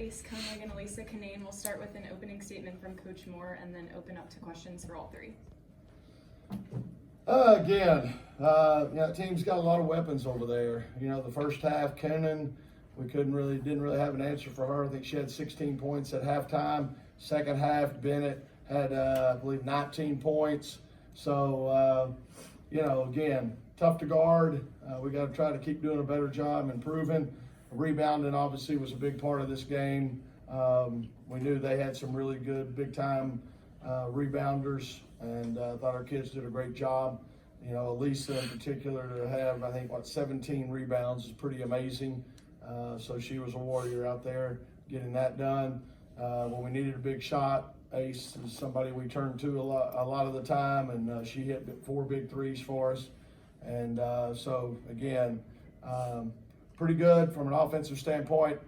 Aislinn Konig and Elissa Cunane. We'll start with an opening statement from Coach Moore and then open up to questions for all three. Team's got a lot of weapons over there. The first half, Cunane, we didn't really have an answer for her. I think she had 16 points at halftime. Second half, Bennett had, I believe, 19 points. So, tough to guard. We got to try to keep doing a better job improving. Rebounding obviously was a big part of this game. We knew they had some really good big-time rebounders, and I thought our kids did a great job. Elissa in particular to have, 17 rebounds is pretty amazing. So she was a warrior out there getting that done. When we needed a big shot, Ace is somebody we turn to a lot of the time, and she hit 4 big threes for us. And pretty good from an offensive standpoint.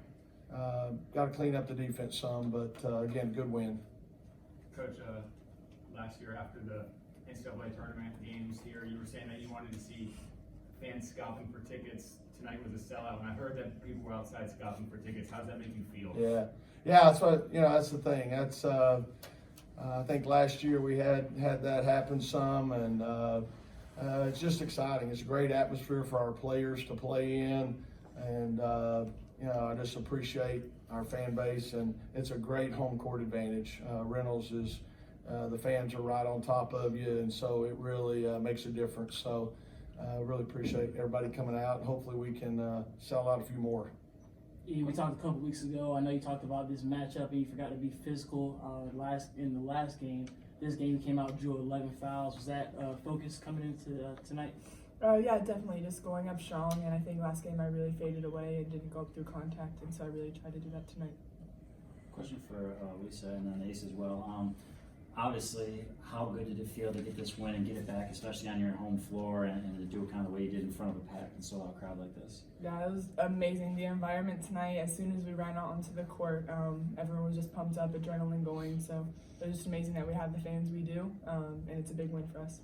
Got to clean up the defense some, but again, good win. Coach, last year after the NCAA tournament games here, you were saying that you wanted to see fans scalping for tickets. Tonight was a sellout, and I heard that people were outside scalping for tickets. How does that make you feel? Yeah, that's what that's the thing. That's I think last year we had that happen some, and it's just exciting. It's a great atmosphere for our players to play in, and I just appreciate our fan base, and it's a great home court advantage. Reynolds is the fans are right on top of you, and so it really makes a difference. So really appreciate everybody coming out, and hopefully we can sell out a few more. Yeah, we talked a couple weeks ago. I know you talked about this matchup and you forgot to be physical in the last game. This game you came out, drew 11 fouls. Was that focus coming into tonight? Yeah, definitely. Just going up strong, and I think last game I really faded away and didn't go up through contact, and so I really tried to do that tonight. Question for Lisa and then Ace as well. Obviously, how good did it feel to get this win and get it back, especially on your home floor, and to do it kind of the way you did in front of a packed and sold-out crowd like this? Yeah, it was amazing. The environment tonight, as soon as we ran out onto the court, everyone was just pumped up, adrenaline going. So it was just amazing that we have the fans we do, and it's a big win for us.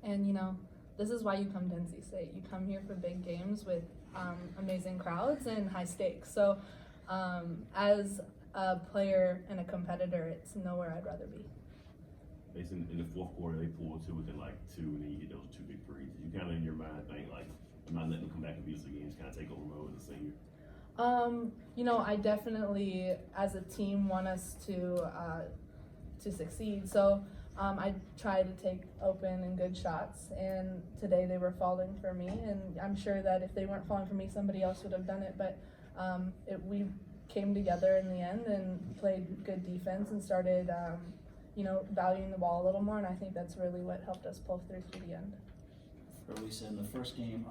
And this is why you come to NC State. You come here for big games with amazing crowds and high stakes. So as a player and a competitor, it's nowhere I'd rather be. In the fourth quarter, they pulled two within 2, and then you hit those 2 big threes. You kind of in your mind think I'm not letting them come back and beat us again. Just kind of take over mode as a senior. I definitely, as a team, want us to succeed. So I try to take open and good shots, and today they were falling for me. And I'm sure that if they weren't falling for me, somebody else would have done it. But we came together in the end and played good defense and started. Valuing the ball a little more, and I think that's really what helped us pull through to the end. For Lisa, in the first game,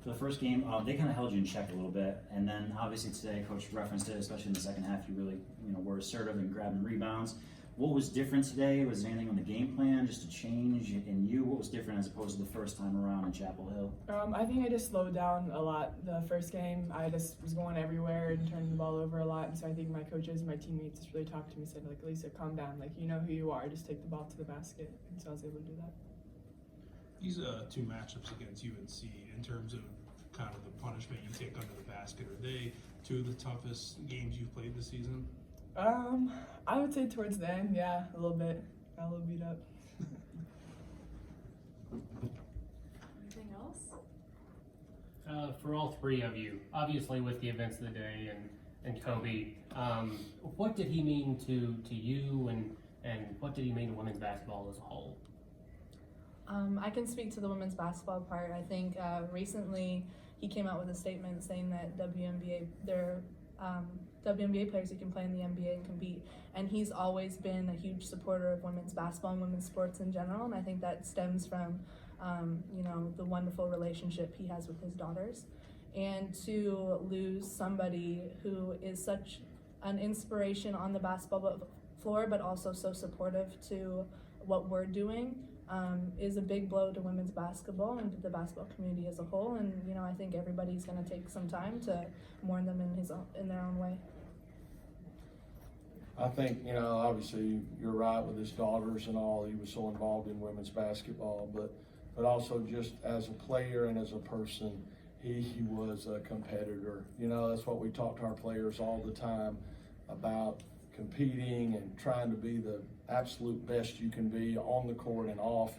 they kind of held you in check a little bit, and then obviously today, Coach referenced it, especially in the second half, you really, were assertive and grabbing rebounds. What was different today? Was there anything on the game plan, just a change in you? What was different as opposed to the first time around in Chapel Hill? I think I just slowed down a lot the first game. I just was going everywhere and turning the ball over a lot, and so I think my coaches and my teammates just really talked to me, said, Elissa, calm down, you know who you are, just take the ball to the basket, and so I was able to do that. These 2 matchups against UNC, in terms of kind of the punishment you take under the basket, are they 2 of the toughest games you've played this season? I would say towards the end, yeah, a little bit. Got a little beat up. Anything else? For all three of you, obviously with the events of the day and Kobe, what did he mean to you, and what did he mean to women's basketball as a whole? I can speak to the women's basketball part. I think recently he came out with a statement saying that WNBA players who can play in the NBA and compete, and he's always been a huge supporter of women's basketball and women's sports in general, and I think that stems from the wonderful relationship he has with his daughters. And to lose somebody who is such an inspiration on the basketball floor but also so supportive to what we're doing is a big blow to women's basketball and to the basketball community as a whole, and I think everybody's going to take some time to mourn them in their own way. I think, obviously you're right with his daughters and all. He was so involved in women's basketball, but also just as a player and as a person, he was a competitor. You know, that's what we talk to our players all the time about, competing and trying to be the absolute best you can be on the court and off.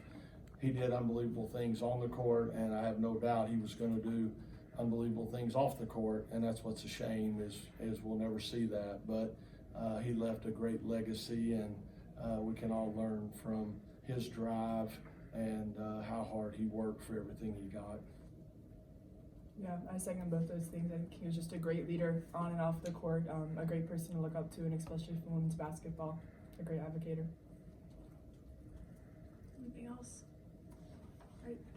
He did unbelievable things on the court, and I have no doubt he was going to do unbelievable things off the court, and that's what's a shame is we'll never see that. But he left a great legacy, and we can all learn from his drive and how hard he worked for everything he got. Yeah, I second both those things. I think he was just a great leader on and off the court, a great person to look up to, and especially for women's basketball, a great advocator. Anything else?